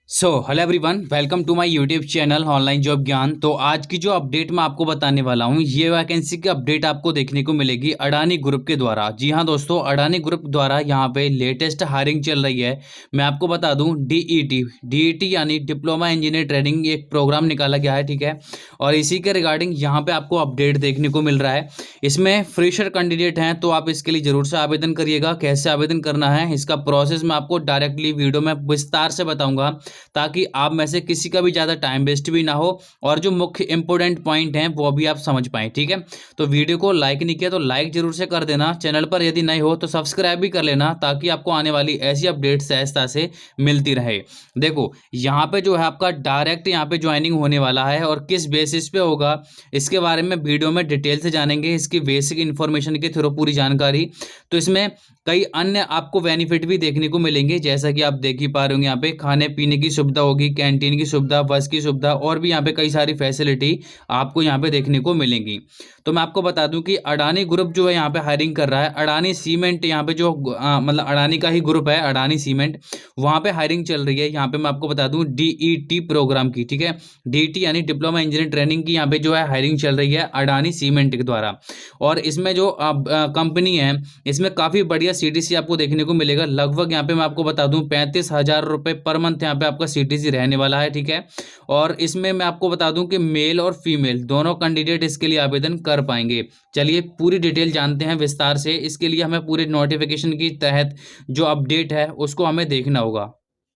Hello everyone, welcome to my YouTube channel online job Gyan. तो आज की जो अपडेट मैं आपको बताने वाला हूँ, ये वैकेंसी की अपडेट आपको देखने को मिलेगी अडानी ग्रुप के द्वारा। जी हाँ दोस्तों, अडानी ग्रुप द्वारा यहाँ पे लेटेस्ट हायरिंग चल रही है। मैं आपको बता दूँ, डीईटी यानी डिप्लोमा इंजीनियर ट्रेनिंग एक प्रोग्राम निकाला गया है, ठीक है। और इसी के रिगार्डिंग यहाँ पे आपको अपडेट देखने को मिल रहा है। इसमें फ्रेशर कैंडिडेट हैं, तो आप इसके लिए जरूर से आवेदन करिएगा। कैसे आवेदन करना है, इसका प्रोसेस मैं आपको डायरेक्टली वीडियो में विस्तार से बताऊंगा, ताकि आप में से किसी का भी ज़्यादा टाइम वेस्ट भी ना हो और जो मुख्य इंपॉर्टेंट पॉइंट हैं वो भी आप समझ पाएँ, ठीक है। तो वीडियो को लाइक नहीं किया तो लाइक जरूर से कर देना। चैनल पर यदि नए हो तो सब्सक्राइब भी कर लेना, ताकि आपको आने वाली ऐसी अपडेट सहजता से मिलती रहे। देखो, यहाँ पे जो है आपका डायरेक्ट यहाँ पे ज्वाइनिंग होने वाला है, और किस बेसिस पे होगा इसके बारे में वीडियो में डिटेल से जानेंगे, इसकी बेसिक इन्फॉर्मेशन के थ्रू पूरी जानकारी। तो इसमें कई अन्य आपको बेनिफिट भी देखने को मिलेंगे, जैसा कि आप देख ही पा रहे होंगे। यहाँ पे खाने पीने की सुविधा होगी, कैंटीन की सुविधा, बस की सुविधा, और भी यहाँ पे कई सारी फैसिलिटी आपको यहाँ पे देखने को मिलेंगी। तो मैं आपको बता दूं कि अडानी ग्रुप जो है यहाँ पे हायरिंग कर रहा है। अडानी सीमेंट यहाँ पे जो मतलब अडानी का ही ग्रुप है, अडानी सीमेंट, वहाँ पे हायरिंग चल रही है। यहाँ पे मैं आपको बता दूं डीईटी प्रोग्राम की, ठीक है। डीईटी यानी डिप्लोमा इंजीनियर ट्रेनिंग की यहाँ पे जो है हायरिंग चल रही है अडानी सीमेंट के द्वारा। और इसमें जो कंपनी है, इसमें काफ़ी बढ़िया सीटीसी आपको देखने को मिलेगा। लगभग यहाँ पे मैं आपको बता दूं 35,000 रुपये पर मंथ यहाँ पे आपका सीटीसी रहने वाला है, ठीक है। और इसमें मैं आपको बता दूं कि मेल और फीमेल दोनों कैंडिडेट इसके लिए आवेदन कर पाएंगे। चलिए पूरी डिटेल जानते हैं विस्तार से। इसके लिए हमें पूरे नोटिफिकेशन की तहत जो अपडेट है उसको हमें देखना होगा।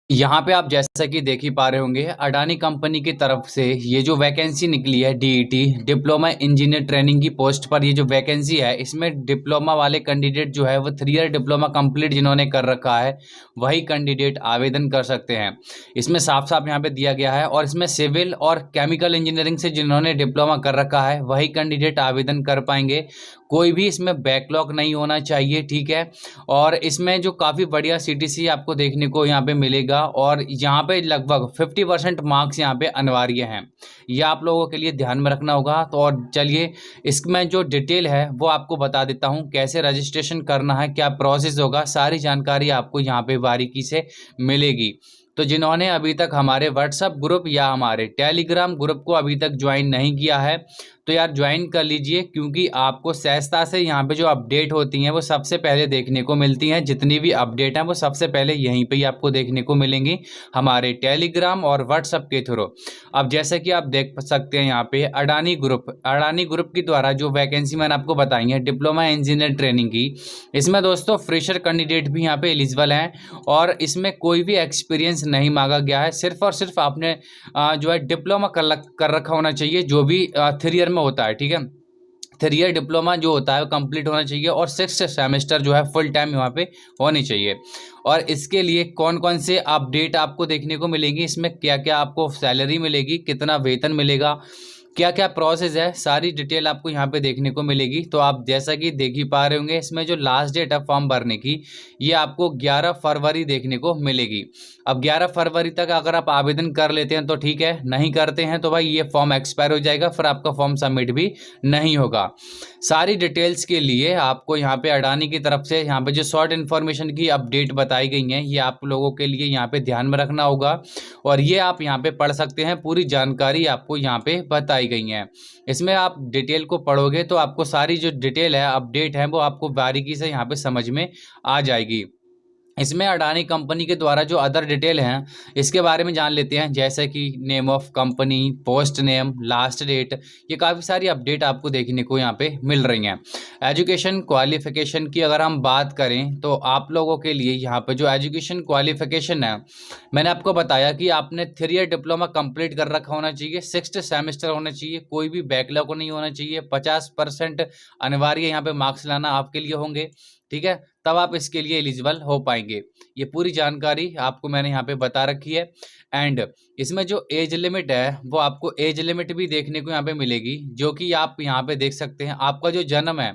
यहाँ पे आप जैसा कि देख ही पा रहे होंगे, अडानी कंपनी की तरफ से ये जो वैकेंसी निकली है डीईटी डिप्लोमा इंजीनियर ट्रेनिंग की पोस्ट पर, ये जो वैकेंसी है इसमें डिप्लोमा वाले कैंडिडेट जो है वो 3 ईयर डिप्लोमा कंप्लीट जिन्होंने कर रखा है वही कैंडिडेट आवेदन कर सकते हैं। इसमें साफ साफ यहाँ पे दिया गया है। और इसमें सिविल और केमिकल इंजीनियरिंग से जिन्होंने डिप्लोमा कर रखा है वही कैंडिडेट आवेदन कर पाएंगे। कोई भी इसमें बैकलॉग नहीं होना चाहिए, ठीक है। और इसमें जो काफ़ी बढ़िया सीटीसी आपको देखने को यहाँ पे मिलेगा, और यहाँ पे लगभग 50% मार्क्स यहाँ पे अनिवार्य हैं। यह आप लोगों के लिए ध्यान में रखना होगा। तो और चलिए इसमें जो डिटेल है वो आपको बता देता हूँ, कैसे रजिस्ट्रेशन करना है, क्या प्रोसेस होगा, सारी जानकारी आपको यहाँ पे बारीकी से मिलेगी। तो जिन्होंने अभी तक हमारे व्हाट्सएप ग्रुप या हमारे टेलीग्राम ग्रुप को अभी तक ज्वाइन नहीं किया है, तो यार ज्वाइन कर लीजिए, क्योंकि आपको सहजता से यहाँ पे जो अपडेट होती हैं वो सबसे पहले देखने को मिलती हैं। जितनी भी अपडेट हैं वो सबसे पहले यहीं पे ही आपको देखने को मिलेंगी, हमारे टेलीग्राम और व्हाट्सएप के थ्रू। अब जैसे कि आप देख सकते हैं यहाँ पे अडानी ग्रुप के द्वारा जो वैकेंसी मैंने आपको बताई है डिप्लोमा इंजीनियर ट्रेनिंग की, इसमें दोस्तों फ्रेशर कैंडिडेट भी यहाँ पे एलिजिबल हैं। और इसमें कोई भी एक्सपीरियंस नहीं मांगा गया है, सिर्फ और सिर्फ आपने जो है डिप्लोमा कर रखा होना चाहिए, जो भी 3 ईयर में होता है, ठीक है। 3 ईयर डिप्लोमा जो होता है वो कंप्लीट होना चाहिए, और 6 सेमेस्टर जो है फुल टाइम यहाँ पे होनी चाहिए। और इसके लिए कौन कौन से अपडेट आपको देखने को मिलेंगी, इसमें क्या क्या आपको सैलरी मिलेगी, कितना वेतन मिलेगा, क्या क्या प्रोसेस है, सारी डिटेल आपको यहाँ पे देखने को मिलेगी। तो आप जैसा कि देख ही पा रहे होंगे, इसमें जो लास्ट डेट है फॉर्म भरने की, ये आपको 11 फरवरी देखने को मिलेगी। अब 11 फरवरी तक अगर आप आवेदन कर लेते हैं तो ठीक है, नहीं करते हैं तो भाई ये फॉर्म एक्सपायर हो जाएगा, फिर आपका फॉर्म सबमिट भी नहीं होगा। सारी डिटेल्स के लिए आपको यहाँ पे अडानी की तरफ से यहाँ पे जो शॉर्ट इन्फॉर्मेशन की अपडेट बताई गई हैं, ये आप लोगों के लिए यहाँ पे ध्यान में रखना होगा, और ये आप यहाँ पे पढ़ सकते हैं। पूरी जानकारी आपको यहाँ पे बताई गई है। इसमें आप डिटेल को पढ़ोगे तो आपको सारी जो डिटेल है, अपडेट है, वो आपको बारीकी से यहाँ पे समझ में आ जाएगी। इसमें अडानी कंपनी के द्वारा जो अदर डिटेल हैं इसके बारे में जान लेते हैं, जैसे कि name of company, post name, last date, ये काफ़ी सारी अपडेट आपको देखने को यहाँ पे मिल रही हैं। एजुकेशन क्वालिफिकेशन की अगर हम बात करें तो आप लोगों के लिए यहाँ पे जो एजुकेशन क्वालिफिकेशन है, मैंने आपको बताया कि आपने 3 ईयर डिप्लोमा कंप्लीट कर रखा होना चाहिए, 6th सेमेस्टर होना चाहिए, कोई भी बैकलॉग नहीं होना चाहिए, 50% अनिवार्य यहाँ पे मार्क्स लाना आपके लिए होंगे, ठीक है। तब आप इसके लिए एलिजिबल हो पाएंगे। ये पूरी जानकारी आपको मैंने यहाँ पे बता रखी है। एंड इसमें जो एज लिमिट है वो आपको एज लिमिट भी देखने को यहाँ पे मिलेगी, जो कि आप यहाँ पे देख सकते हैं। आपका जो जन्म है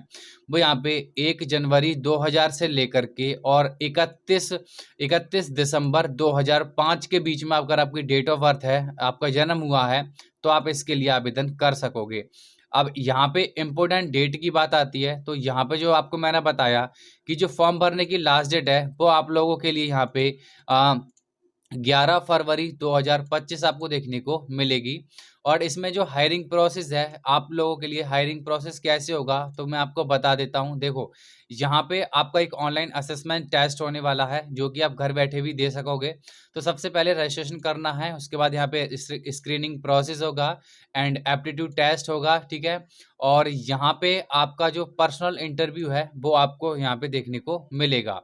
वो यहाँ पे 1 जनवरी 2000 से लेकर के और 31 दिसंबर 2005 के बीच में अगर आपकी डेट ऑफ बर्थ है, आपका जन्म हुआ है, तो आप इसके लिए आवेदन कर सकोगे। अब यहाँ पे इम्पोर्टेंट डेट की बात आती है, तो यहाँ पे जो आपको मैंने बताया कि जो फॉर्म भरने की लास्ट डेट है वो आप लोगों के लिए यहाँ पे 11 फरवरी 2025 आपको देखने को मिलेगी। और इसमें जो हायरिंग प्रोसेस है, आप लोगों के लिए हायरिंग प्रोसेस कैसे होगा तो मैं आपको बता देता हूँ। देखो, यहाँ पे आपका एक ऑनलाइन असेसमेंट टेस्ट होने वाला है जो कि आप घर बैठे भी दे सकोगे। तो सबसे पहले रजिस्ट्रेशन करना है, उसके बाद यहाँ पे स्क्रीनिंग प्रोसेस होगा एंड एप्टीट्यूड टेस्ट होगा, ठीक है। और यहाँ पे आपका जो पर्सनल इंटरव्यू है वो आपको यहाँ पे देखने को मिलेगा।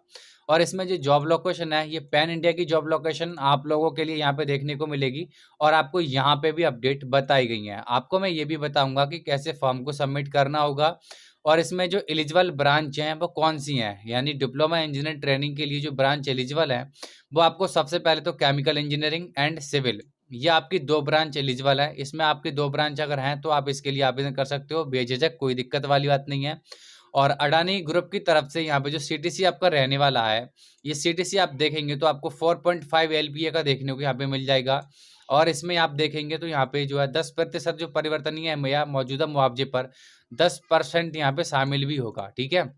और इसमें जो जॉब लोकेशन है, ये पैन इंडिया की जॉब लोकेशन आप लोगों के लिए यहाँ पे देखने को मिलेगी। और आपको यहाँ पे भी अपडेट बताई गई है। आपको मैं ये भी बताऊंगा कि कैसे फॉर्म को सबमिट करना होगा। और इसमें जो एलिजिबल ब्रांच हैं वो कौन सी हैं, यानी डिप्लोमा इंजीनियर ट्रेनिंग के लिए जो ब्रांच एलिजिबल है वो आपको सबसे पहले तो केमिकल इंजीनियरिंग एंड सिविल, ये आपकी 2 ब्रांच एलिजिबल है। इसमें आपकी 2 ब्रांच अगर हैं तो आप इसके लिए आवेदन कर सकते हो बेझिझक, कोई दिक्कत वाली बात नहीं है। और अडानी ग्रुप की तरफ से यहाँ पे जो सीटीसी आपका रहने वाला है, ये सीटीसी आप देखेंगे तो आपको 4.5 एलपीए का देखने को यहाँ पे मिल जाएगा। और इसमें आप देखेंगे तो यहाँ पे जो है 10% जो परिवर्तनीय है या मौजूदा मुआवजे पर 10% यहाँ पे शामिल भी होगा, ठीक है।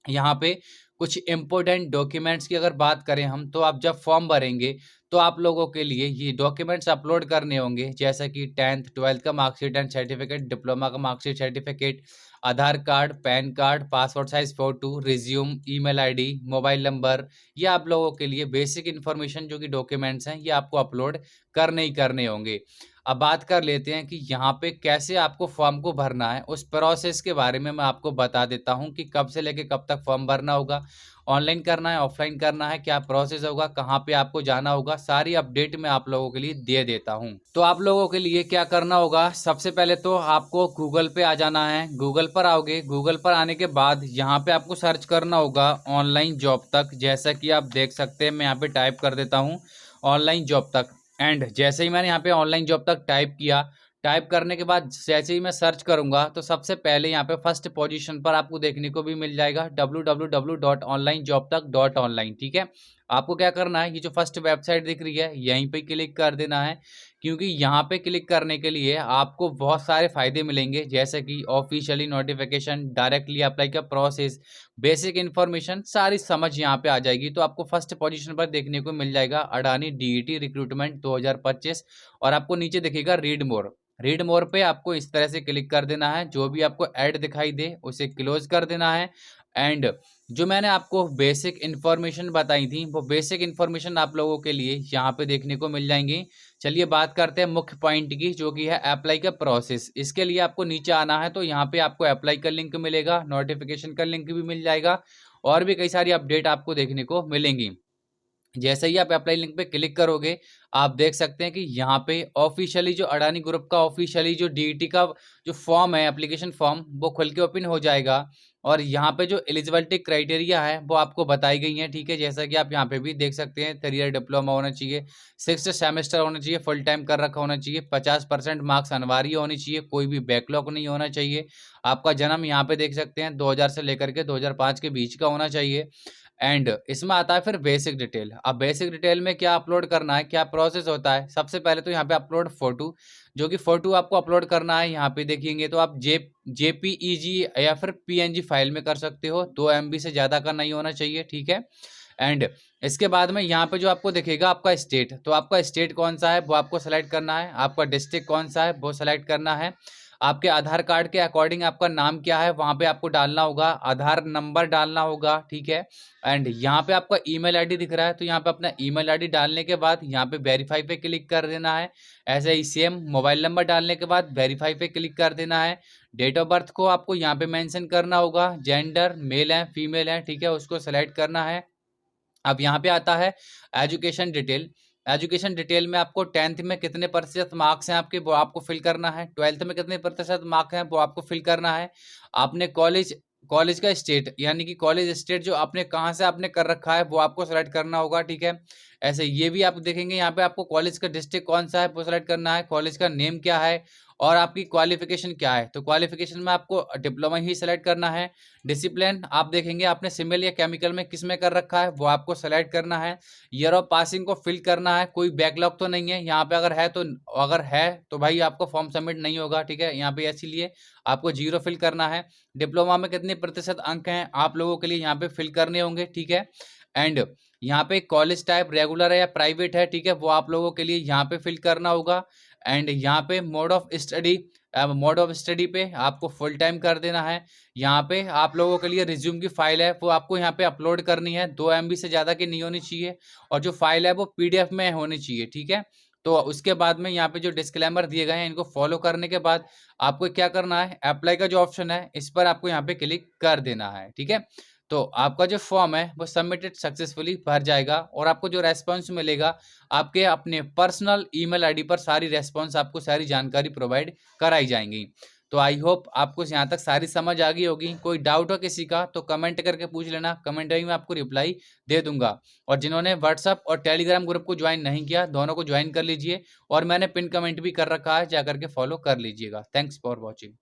यहाँ पे कुछ इम्पोर्टेंट डॉक्यूमेंट्स की अगर बात करें हम, तो आप जब फॉर्म भरेंगे तो आप लोगों के लिए ये डॉक्यूमेंट्स अपलोड करने होंगे, जैसा कि 10th 12th का मार्कशीट एंड सर्टिफिकेट, डिप्लोमा का marksheet certificate, Aadhaar card, PAN card, passport size photo, resume, email ID, mobile number. ये आप लोगों के लिए बेसिक इन्फॉर्मेशन जो कि डॉक्यूमेंट्स हैं ये आपको अपलोड करने ही करने होंगे। अब बात कर लेते हैं कि यहाँ पे कैसे आपको फॉर्म को भरना है, उस प्रोसेस के बारे में मैं आपको बता देता हूँ कि कब से लेके कब तक फॉर्म भरना होगा, ऑनलाइन करना है, ऑफलाइन करना है, क्या प्रोसेस होगा, कहाँ पे आपको जाना होगा, सारी अपडेट मैं आप लोगों के लिए दे देता हूँ। तो आप लोगों के लिए क्या करना होगा, सबसे पहले तो आपको गूगल पे आ जाना है। गूगल पर आओगे, गूगल पर आने के बाद यहाँ पे आपको सर्च करना होगा ऑनलाइन जॉब तक। जैसा कि आप देख सकते हैं, मैं यहाँ पे टाइप कर देता हूँ ऑनलाइन जॉब तक। एंड जैसे ही मैंने यहाँ पे ऑनलाइन जॉब तक टाइप किया, टाइप करने के बाद जैसे ही मैं सर्च करूंगा तो सबसे पहले यहाँ पे फर्स्ट पोजीशन पर आपको देखने को भी मिल जाएगा www.onlinejobtak.online, ठीक है। आपको क्या करना है, ये जो फर्स्ट वेबसाइट दिख रही है यहीं पे क्लिक कर देना है, क्योंकि यहाँ पे क्लिक करने के लिए आपको बहुत सारे फायदे मिलेंगे, जैसे कि ऑफिशियली नोटिफिकेशन, डायरेक्टली अप्लाई का प्रोसेस, बेसिक इन्फॉर्मेशन सारी समझ यहाँ पे आ जाएगी। तो आपको फर्स्ट पोजीशन पर देखने को मिल जाएगा अडानी डीईटी रिक्रूटमेंट 2025। और आपको नीचे दिखेगा रीड मोर, रीड मोर पे आपको इस तरह से क्लिक कर देना है। जो भी आपको ऐड दिखाई दे उसे क्लोज कर देना है। एंड जो मैंने आपको बेसिक इन्फॉर्मेशन बताई थी वो बेसिक इन्फॉर्मेशन आप लोगों के लिए यहाँ पे देखने को मिल जाएंगी। चलिए बात करते हैं मुख्य पॉइंट की, जो कि है अप्लाई का प्रोसेस। इसके लिए आपको नीचे आना है, तो यहाँ पे आपको अप्लाई का लिंक मिलेगा, नोटिफिकेशन का लिंक भी मिल जाएगा, और भी कई सारी अपडेट आपको देखने को मिलेंगी। जैसे ही आप अप्लाई लिंक पे क्लिक करोगे, आप देख सकते हैं कि यहाँ पे ऑफिशियली जो अडानी ग्रुप का ऑफिशियली जो डीईटी का जो फॉर्म है, एप्लीकेशन फॉर्म, वो खुल के ओपन हो जाएगा। और यहाँ पे जो एलिजिबिलिटी क्राइटेरिया है वो आपको बताई गई है, ठीक है। जैसा कि आप यहाँ पे भी देख सकते हैं, 3 ईयर डिप्लोमा होना चाहिए, 6th सेमेस्टर होना चाहिए, फुल टाइम कर रखा होना चाहिए, 50% मार्क्स अनिवार्य होनी चाहिए, कोई भी बैकलॉग नहीं होना चाहिए। आपका जन्म यहाँ पे देख सकते हैं 2000 से लेकर के 2005 के बीच का होना चाहिए। एंड इसमें आता है फिर बेसिक डिटेल। अब बेसिक डिटेल में क्या अपलोड करना है, क्या प्रोसेस होता है, सबसे पहले तो यहाँ पे अपलोड फोटो, जो कि फोटो आपको अपलोड करना है। यहाँ पे देखेंगे तो आप जेपीईजी या फिर पीएनजी फाइल में कर सकते हो, 2 MB से ज़्यादा का नहीं होना चाहिए, ठीक है। एंड इसके बाद में यहाँ पे जो आपको दिखेगा आपका स्टेट, तो आपका स्टेट कौन सा है वो आपको सेलेक्ट करना है, आपका डिस्ट्रिक्ट कौन सा है वो सेलेक्ट करना है, आपके आधार कार्ड के अकॉर्डिंग आपका नाम क्या है वहाँ पे आपको डालना होगा, आधार नंबर डालना होगा, ठीक है। एंड यहाँ पे आपका ईमेल आईडी दिख रहा है, तो यहाँ पे अपना ईमेल आईडी डालने के बाद यहाँ पे वेरीफाई पे क्लिक कर देना है। ऐसे ही सेम मोबाइल नंबर डालने के बाद वेरीफाई पे क्लिक कर देना है। डेट ऑफ बर्थ को आपको यहाँ पे मेंशन करना होगा, जेंडर मेल है फीमेल है, ठीक है, उसको सेलेक्ट करना है। अब यहाँ पे आता है एजुकेशन डिटेल। एजुकेशन डिटेल में आपको 10th में कितने प्रतिशत मार्क्स हैं आपके वो आपको फिल करना है, 12th में कितने प्रतिशत मार्क्स हैं वो आपको फिल करना है। आपने कॉलेज कॉलेज का स्टेट, यानी कि कॉलेज स्टेट जो आपने कहाँ से आपने कर रखा है वो आपको सेलेक्ट करना होगा, ठीक है। ऐसे ये भी आप देखेंगे यहाँ पे आपको कॉलेज का डिस्ट्रिक्ट कौन सा है वो सेलेक्ट करना है, कॉलेज का नेम क्या है और आपकी क्वालिफिकेशन क्या है। तो क्वालिफिकेशन में आपको डिप्लोमा ही सेलेक्ट करना है। डिसिप्लिन आप देखेंगे आपने सिविल या केमिकल में किस में कर रखा है वो आपको सेलेक्ट करना है। ईयर ऑफ पासिंग को फिल करना है, कोई बैकलॉग तो नहीं है यहाँ पे, अगर है तो भाई आपको फॉर्म सबमिट नहीं होगा, ठीक है। यहाँ पे इसीलिए आपको 0 फिल करना है। डिप्लोमा में कितने प्रतिशत अंक हैं आप लोगों के लिए यहाँ पे फिल करने होंगे, ठीक है। एंड यहाँ पे कॉलेज टाइप रेगुलर है या प्राइवेट है, ठीक है, वो आप लोगों के लिए यहाँ पे फिल करना होगा। एंड यहाँ पे मोड ऑफ स्टडी पे आपको फुल टाइम कर देना है। यहाँ पे आप लोगों के लिए रिज्यूम की फाइल है वो आपको यहाँ पे अपलोड करनी है, 2 MB से ज़्यादा की नहीं होनी चाहिए, और जो फाइल है वो PDF में होनी चाहिए, ठीक है। तो उसके बाद में यहाँ पे जो डिस्क्लेमर दिए गए हैं इनको फॉलो करने के बाद आपको क्या करना है, अप्लाई का जो ऑप्शन है इस पर आपको यहाँ पे क्लिक कर देना है, ठीक है। तो आपका जो फॉर्म है वो सबमिटेड सक्सेसफुली भर जाएगा, और आपको जो रेस्पॉन्स मिलेगा आपके अपने पर्सनल ईमेल आईडी पर सारी रेस्पॉन्स आपको सारी जानकारी प्रोवाइड कराई जाएंगी। तो आई होप आपको यहाँ तक सारी समझ आ गई होगी। कोई डाउट हो किसी का तो कमेंट करके पूछ लेना, कमेंट में आपको रिप्लाई दे दूंगा। और जिन्होंने व्हाट्सअप और टेलीग्राम ग्रुप को ज्वाइन नहीं किया, दोनों को ज्वाइन कर लीजिए, और मैंने पिन कमेंट भी कर रखा है, जाकर के फॉलो कर लीजिएगा। Thanks for watching.